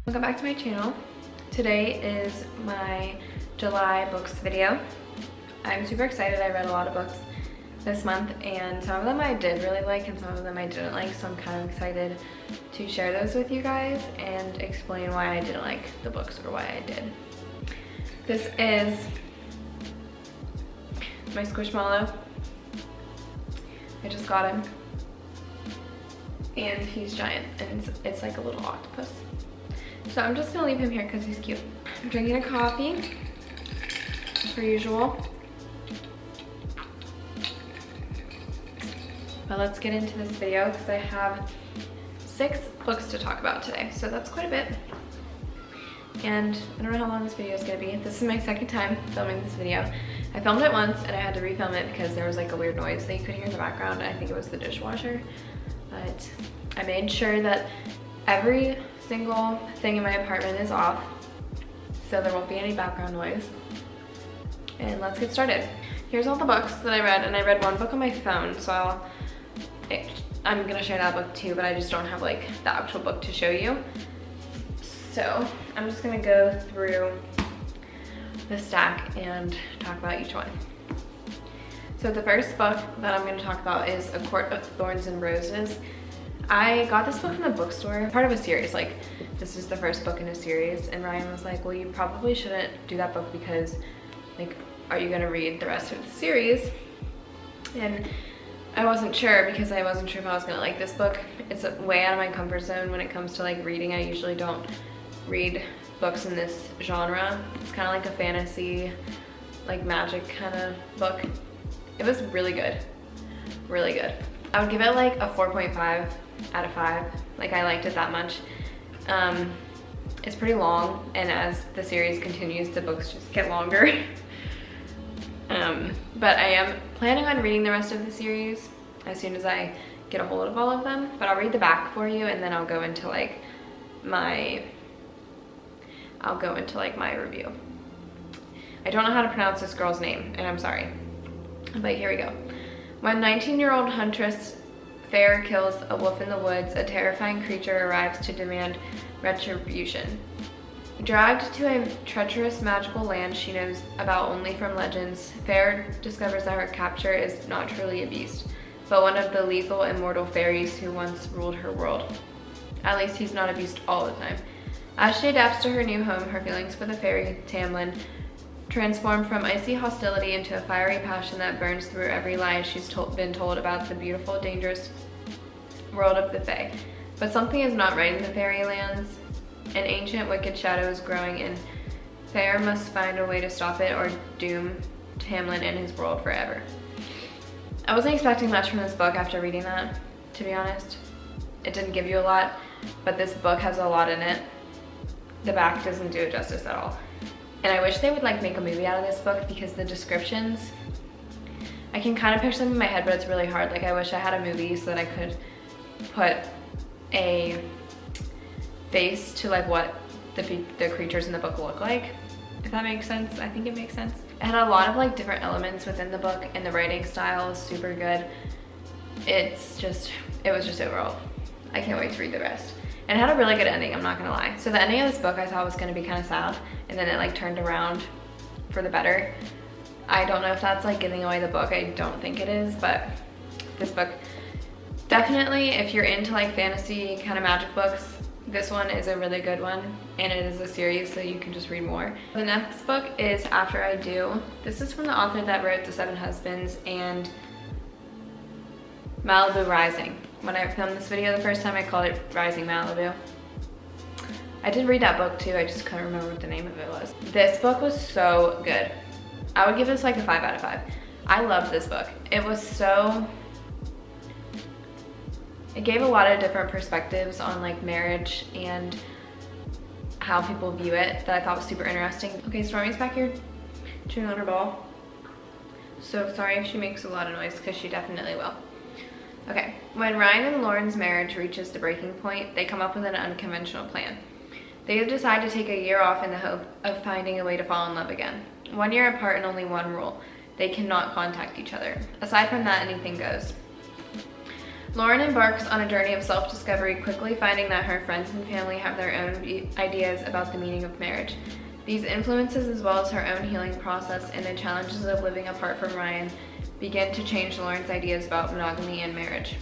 Welcome back to my channel. Today is my July books video. I'm super excited. I read a lot of books this month and some of them I did really like and some of them I didn't like, so I'm kind of excited to share those with you guys and explain why I didn't like the books or why I did. This is my Squishmallow. I just got him and he's giant and it's like a little octopus. So I'm just gonna leave him here because he's cute. I'm drinking a coffee, per usual. But let's get into this video because I have 6 books to talk about today. So that's quite a bit. And I don't know how long this video is gonna be. This is my second time filming this video. I filmed it once and I had to refilm it because there was like a weird noise that you could hear in the background. I think it was the dishwasher. But I made sure that every single thing in my apartment is off so there won't be any background noise. And let's get started. Here's all the books that I read, and I read one book on my phone, so I'm gonna share that book too, but I just don't have like the actual book to show you. So I'm just gonna go through the stack and talk about each one. So the first book that I'm gonna talk about is A Court of Thorns and Roses. I got this book from the bookstore, part of a series, like this is the first book in a series, and Ryan was like, well, you probably shouldn't do that book because like, are you gonna read the rest of the series? And I wasn't sure because I wasn't sure if I was gonna like this book. It's way out of my comfort zone when it comes to like reading. I usually don't read books in this genre. It's kind of like a fantasy, like magic kind of book. It was really good, really good. I would give it like a 4.5 out of 5. Like I liked it that much. It's pretty long, and as the series continues, the books just get longer. But I am planning on reading the rest of the series as soon as I get a hold of all of them. But I'll read the back for you, and then I'll go into like my review. I don't know how to pronounce this girl's name, and I'm sorry, but here we go. When 19-year-old huntress Fair kills a wolf in the woods, a terrifying creature arrives to demand retribution. Dragged to a treacherous magical land she knows about only from legends, Fair discovers that her capture is not truly a beast, but one of the lethal immortal fairies who once ruled her world. At least he's not a beast all the time. As she adapts to her new home, her feelings for the fairy, Tamlin, transform from icy hostility into a fiery passion that burns through every lie she's been told about the beautiful, dangerous world of the Fae. But something is not right in the fairylands. An ancient wicked shadow is growing, and Fair must find a way to stop it or doom Tamlin and his world forever. I wasn't expecting much from this book after reading that, to be honest. It didn't give you a lot, but this book has a lot in it. The back doesn't do it justice at all. And I wish they would like make a movie out of this book because the descriptions, I can kind of picture them in my head, but it's really hard. Like I wish I had a movie so that I could put a face to like what the creatures in the book look like, if that makes sense. I think it makes sense. It had a lot of like different elements within the book, and the writing style is super good. It was just overall, I can't wait to read the rest. And it had a really good ending, I'm not gonna lie. So the ending of this book I thought was gonna be kind of sad, and then it like turned around for the better. I don't know if that's like giving away the book, I don't think it is, but this book, definitely if you're into like fantasy kind of magic books, this one is a really good one, and it is a series so you can just read more. The next book is After I Do. This is from the author that wrote The Seven Husbands and Malibu Rising. When I filmed this video the first time, I called it Rising Malibu. I did read that book too, I just couldn't remember what the name of it was. This book was so good. I would give this like a 5 out of 5. I loved this book. It gave a lot of different perspectives on like marriage and how people view it that I thought was super interesting. Okay, Stormy's back here chewing on her ball. So sorry if she makes a lot of noise because she definitely will. Okay, when Ryan and Lauren's marriage reaches the breaking point, they come up with an unconventional plan. They decide to take a year off in the hope of finding a way to fall in love again. 1 year apart and only one rule: they cannot contact each other. Aside from that, anything goes. Lauren embarks on a journey of self-discovery, quickly finding that her friends and family have their own ideas about the meaning of marriage. These influences, as well as her own healing process and the challenges of living apart from Ryan, begin to change Lauren's ideas about monogamy and marriage.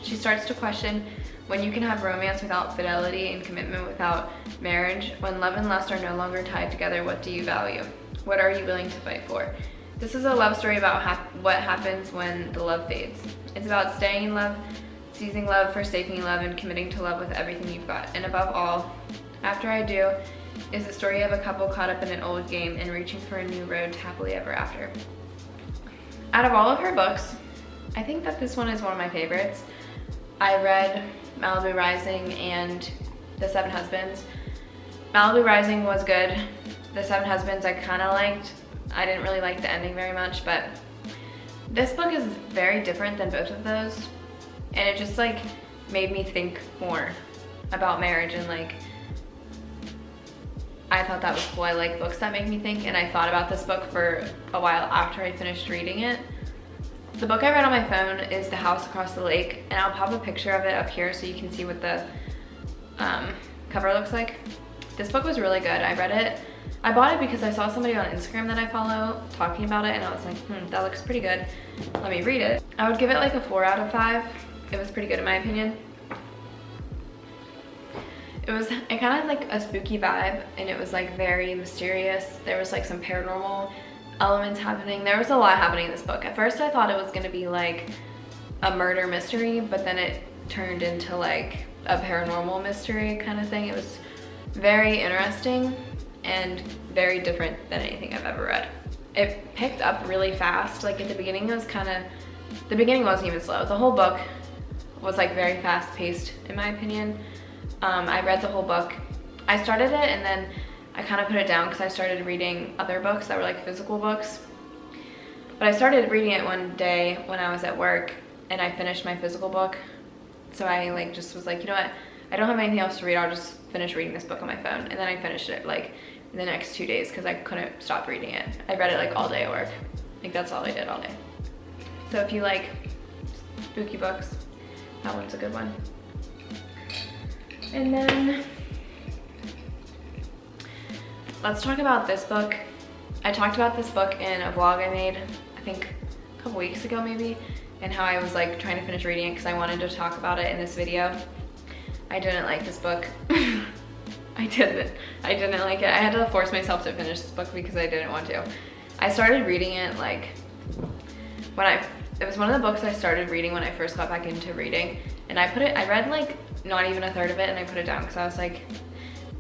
She starts to question when you can have romance without fidelity and commitment without marriage. When love and lust are no longer tied together, what do you value? What are you willing to fight for? This is a love story about what happens when the love fades. It's about staying in love, seizing love, forsaking love, and committing to love with everything you've got. And above all, After I Do is the story of a couple caught up in an old game and reaching for a new road to happily ever after. Out of all of her books, I think that this one is one of my favorites. I read Malibu Rising and The Seven Husbands. Malibu Rising was good. The Seven Husbands I kind of liked. I didn't really like the ending very much, but this book is very different than both of those, and it just like made me think more about marriage, and like I thought that was cool. I like books that make me think, and I thought about this book for a while after I finished reading it. The book I read on my phone is The House Across the Lake, and I'll pop a picture of it up here so you can see what the cover looks like. This book was really good. I read it. I bought it because I saw somebody on Instagram that I follow talking about it, and I was like, that looks pretty good. Let me read it. I would give it like a 4 out of 5. It was pretty good in my opinion. It kind of had like a spooky vibe, and it was like very mysterious. There was like some paranormal elements happening. There was a lot happening in this book. At first I thought it was gonna be like a murder mystery, but then it turned into like a paranormal mystery kind of thing. It was very interesting and very different than anything I've ever read. It picked up really fast. Like at the beginning it was the beginning wasn't even slow. The whole book was like very fast paced in my opinion. I read the whole book. I started it and then I kind of put it down because I started reading other books that were like physical books. But I started reading it one day when I was at work and I finished my physical book. So I like just was like, you know what? I don't have anything else to read. I'll just finish reading this book on my phone. And then I finished it like in the next 2 days because I couldn't stop reading it. I read it like all day at work. Like that's all I did all day. So if you like spooky books, that one's a good one. And then let's talk about this book. I talked about this book in a vlog I made, I think a couple weeks ago maybe, and how I was like trying to finish reading it because I wanted to talk about it in this video. I didn't like this book. I didn't like it. I had to force myself to finish this book because I didn't want to. I started reading it like it was one of the books I started reading when I first got back into reading, and I read like not even a third of it and I put it down because I was like,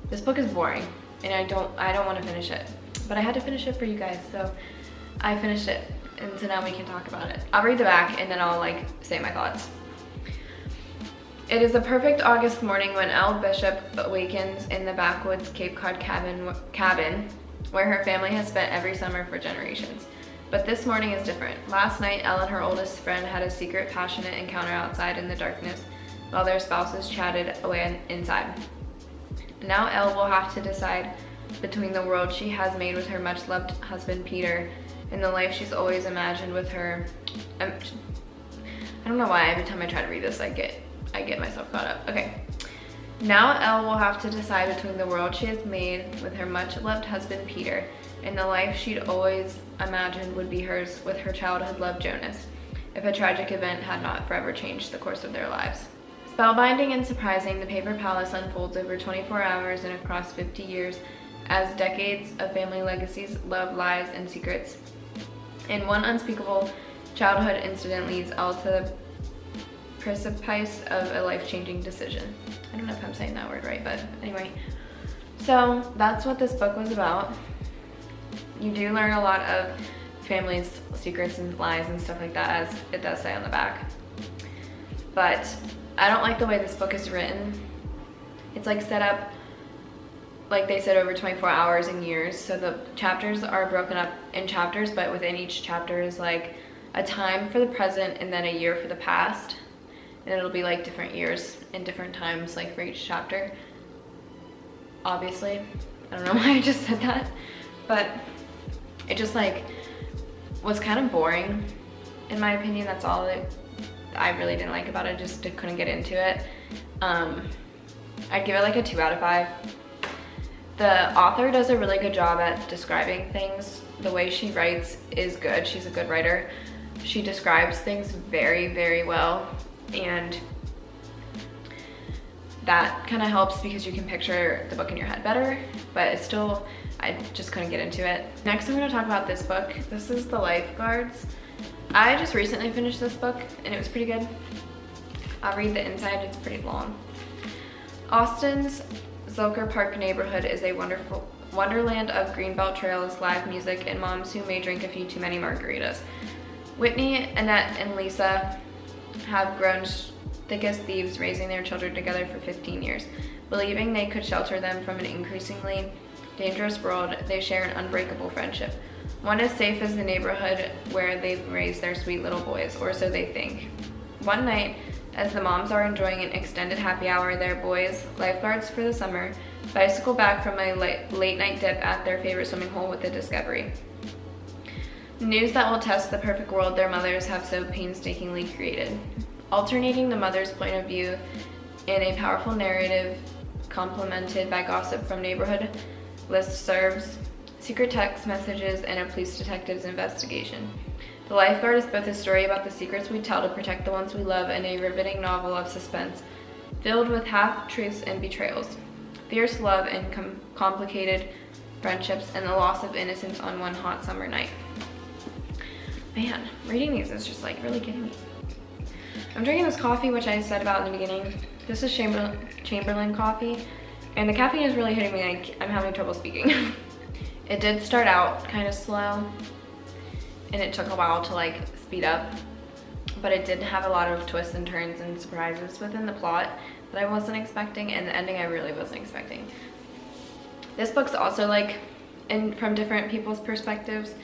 this book is boring and I don't want to finish it. But I had to finish it for you guys, so I finished it, and so now we can talk about it. I'll read the back and then I'll like say my thoughts. It is a perfect August morning when Elle Bishop awakens in the backwoods Cape Cod cabin where her family has spent every summer for generations. But this morning is different. Last night, Elle and her oldest friend had a secret, passionate encounter outside in the darkness while their spouses chatted away inside. Now Elle will have to decide between the world she has made with her much-loved husband Peter and the life she's always imagined with her. I don't know why every time I try to read this I get myself caught up. Okay. Now Elle will have to decide between the world she has made with her much-loved husband Peter and the life she'd always imagined would be hers with her childhood love Jonas, if a tragic event had not forever changed the course of their lives. Spellbinding and surprising, the Paper Palace unfolds over 24 hours and across 50 years as decades of family legacies, love, lies, and secrets. And one unspeakable childhood incident leads Elle to the precipice of a life-changing decision. I don't know if I'm saying that word right, but anyway. So that's what this book was about. You do learn a lot of family's secrets and lies and stuff like that, as it does say on the back. But I don't like the way this book is written. It's like set up, like they said, over 24 hours and years. So the chapters are broken up in chapters, but within each chapter is like a time for the present and then a year for the past. And it'll be like different years and different times like for each chapter. Obviously, I don't know why I just said that, but it just like was kind of boring in my opinion. That's all it I really didn't like about it, just couldn't get into it. I'd give it like a 2 out of 5. The author does a really good job at describing things. The way she writes is good. She's a good writer. She describes things very, very well, and that kind of helps because you can picture the book in your head better, but it's still, I just couldn't get into it. Next, I'm gonna talk about this book. This is The Lifeguards. I just recently finished this book and it was pretty good. I'll read the inside, it's pretty long. Austin's Zilker Park neighborhood is a wonderful wonderland of greenbelt trails, live music, and moms who may drink a few too many margaritas. Whitney, Annette, and Lisa have grown thick as thieves, raising their children together for 15 years. Believing they could shelter them from an increasingly dangerous world, they share an unbreakable friendship. One as safe as the neighborhood where they've raised their sweet little boys, or so they think. One night, as the moms are enjoying an extended happy hour, their boys, lifeguards for the summer, bicycle back from a late night dip at their favorite swimming hole with a discovery. News that will test the perfect world their mothers have so painstakingly created. Alternating the mother's point of view in a powerful narrative complemented by gossip from neighborhood listservs, secret text messages, and a police detective's investigation. The Lifeguard is both a story about the secrets we tell to protect the ones we love and a riveting novel of suspense, filled with half-truths and betrayals, fierce love and complicated friendships, and the loss of innocence on one hot summer night. Man, reading these is just like really getting me. I'm drinking this coffee, which I said about in the beginning. This is Chamberlain coffee, and the caffeine is really hitting me. I'm having trouble speaking. It did start out kind of slow, and it took a while to like speed up, but it did have a lot of twists and turns and surprises within the plot that I wasn't expecting, and the ending I really wasn't expecting. This book's also like from different people's perspectives,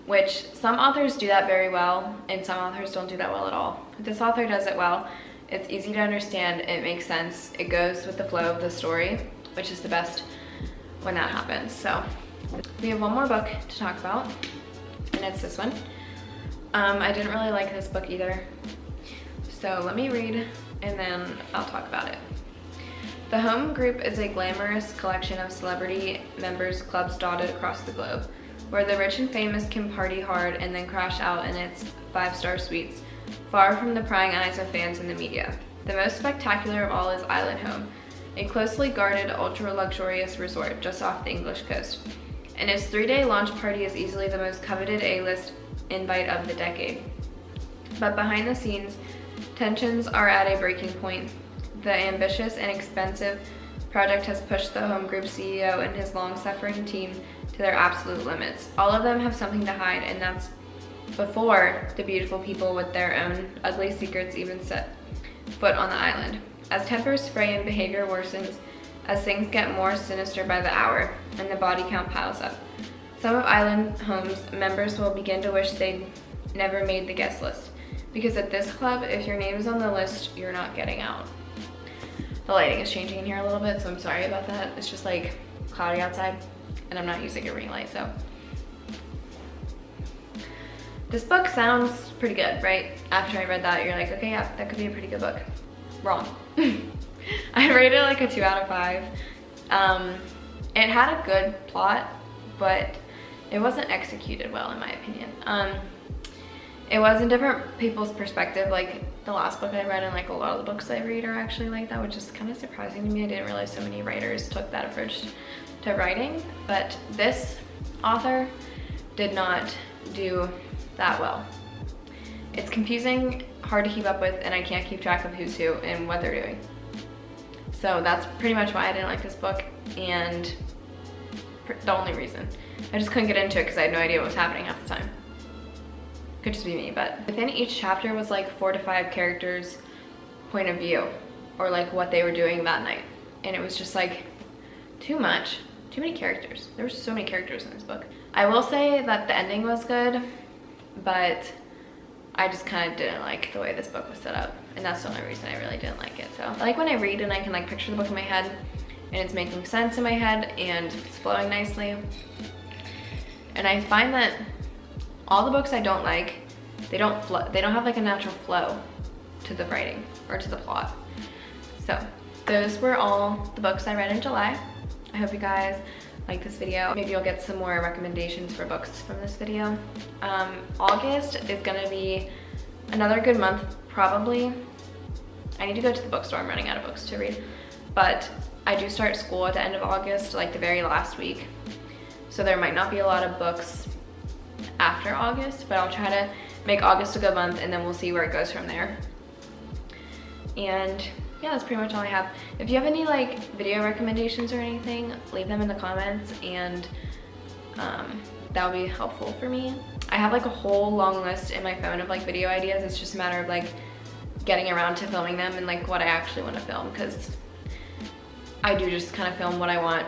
which some authors do that very well and some authors don't do that well at all. This author does it well. It's easy to understand, it makes sense, it goes with the flow of the story, which is the best when that happens. So we have one more book to talk about, and it's this one. I didn't really like this book either, so let me read and then I'll talk about it. The Home Group is a glamorous collection of celebrity members clubs dotted across the globe, where the rich and famous can party hard and then crash out in its 5-star suites, far from the prying eyes of fans and the media. The most spectacular of all is Island Home, a closely guarded, ultra-luxurious resort just off the English coast. And its 3-day launch party is easily the most coveted A-list invite of the decade. But behind the scenes, tensions are at a breaking point. The ambitious and expensive project has pushed the Home Group CEO and his long-suffering team to their absolute limits. All of them have something to hide, and that's before the beautiful people with their own ugly secrets even set foot on the island. As tempers fray and behavior worsens, as things get more sinister by the hour, and the body count piles up, some of Island Home's members will begin to wish they'd never made the guest list. Because at this club, if your name is on the list, you're not getting out. The lighting is changing in here a little bit, so I'm sorry about that. It's just like cloudy outside, and I'm not using a ring light, so. This book sounds pretty good, right? After I read that, you're like, okay, yeah, that could be a pretty good book. Wrong. I rated it like a 2 out of 5. It had a good plot, but it wasn't executed well in my opinion. It was in different people's perspective. Like the last book I read and like a lot of the books I read are actually like that, which is kind of surprising to me. I didn't realize so many writers took that approach to writing, but this author did not do that well. It's confusing, hard to keep up with, and I can't keep track of who's who and what they're doing. So that's pretty much why I didn't like this book, and the only reason. I just couldn't get into it because I had no idea what was happening half the time. Could just be me, but within each chapter was like 4 to 5 characters' point of view, or like what they were doing that night. And it was just like too much, too many characters. There were so many characters in this book. I will say that the ending was good, but I just kind of didn't like the way this book was set up, and that's the only reason I really didn't like it. So I like when I read and I can like picture the book in my head and it's making sense in my head and it's flowing nicely. And I find that all the books I don't like, they don't have like a natural flow. to the writing or to the plot. So those were all the books I read in July. I hope you guys like this video. Maybe you'll get some more recommendations for books from this video. August is gonna be another good month, probably. I need to go to the bookstore, I'm running out of books to read. But I do start school at the end of August, like the very last week. So there might not be a lot of books after August, but I'll try to make August a good month and then we'll see where it goes from there. And yeah, that's pretty much all I have. If you have any like video recommendations or anything, leave them in the comments and that would be helpful for me. I have like a whole long list in my phone of like video ideas. It's just a matter of like getting around to filming them and like what I actually want to film, because I do just kind of film what I want